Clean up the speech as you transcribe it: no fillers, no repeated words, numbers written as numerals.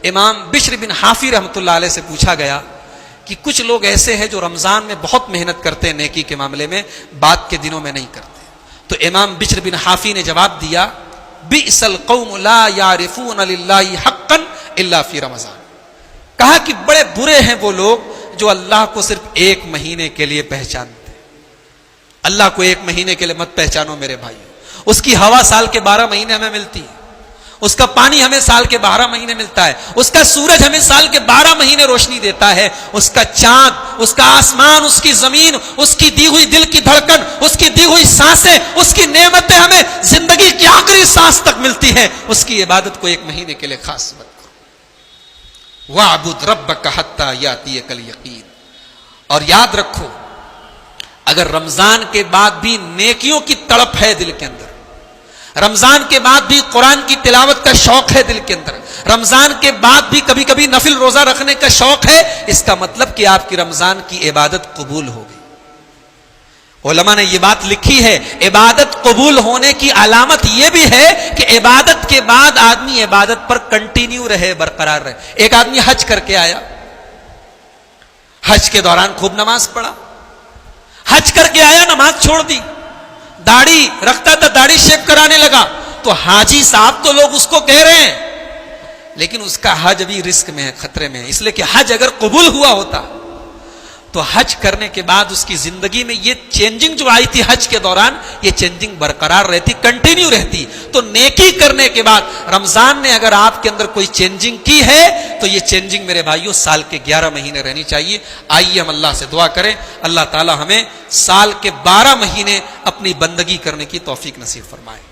امام بشر بن حافی رحمۃ اللہ علیہ سے پوچھا گیا کہ کچھ لوگ ایسے ہیں جو رمضان میں بہت محنت کرتے ہیں نیکی کے معاملے میں، بعد کے دنوں میں نہیں کرتے. تو امام بشر بن حافی نے جواب دیا بئس القوم لا یعرفون للہ حقا الا فی رمضان. کہا کہ بڑے برے ہیں وہ لوگ جو اللہ کو صرف ایک مہینے کے لیے پہچانتے ہیں. اللہ کو ایک مہینے کے لیے مت پہچانو میرے بھائیو. اس کی ہوا سال کے 12 مہینے ہمیں ملتی ہے، اس کا پانی ہمیں سال کے 12 مہینے ملتا ہے، اس کا سورج ہمیں سال کے 12 مہینے روشنی دیتا ہے، اس کا چاند، اس کا آسمان، اس کی زمین، اس کی دی ہوئی دل کی دھڑکن، اس کی دی ہوئی سانسیں، اس کی نعمتیں ہمیں زندگی کی آخری سانس تک ملتی ہیں. اس کی عبادت کو ایک مہینے کے لیے خاص مت کرو. وَاعْبُدْ رَبَّكَ حَتَّى يَأْتِيَكَ الْيَقِينُ. اور یاد رکھو اگر رمضان کے بعد بھی نیکیوں کی تڑپ ہے دل کے اندر، رمضان کے بعد بھی قرآن کی تلاوت کا شوق ہے دل کے اندر، رمضان کے بعد بھی کبھی کبھی نفل روزہ رکھنے کا شوق ہے، اس کا مطلب کہ آپ کی رمضان کی عبادت قبول ہو گئی. علماء نے یہ بات لکھی ہے عبادت قبول ہونے کی علامت یہ بھی ہے کہ عبادت کے بعد آدمی عبادت پر کنٹینیو رہے، برقرار رہے. ایک آدمی حج کر کے آیا، حج کے دوران خوب نماز پڑھا، حج کر کے آیا نماز چھوڑ دی، داڑھی رکھتا تھا داڑھی شیپ کرانے لگا، تو حاجی صاحب تو لوگ اس کو کہہ رہے ہیں، لیکن اس کا حج ابھی رسک میں ہے، خطرے میں ہے. اس لیے کہ حج اگر قبول ہوا ہوتا تو حج کرنے کے بعد اس کی زندگی میں یہ چینجنگ جو آئی تھی حج کے دوران، یہ چینجنگ برقرار رہتی، کنٹینیو رہتی. تو نیکی کرنے کے بعد رمضان نے اگر آپ کے اندر کوئی چینجنگ کی ہے تو یہ چینجنگ میرے بھائیوں سال کے 11 مہینے رہنی چاہیے. آئیے ہم اللہ سے دعا کریں اللہ تعالی ہمیں سال کے 12 مہینے اپنی بندگی کرنے کی توفیق نصیب فرمائے.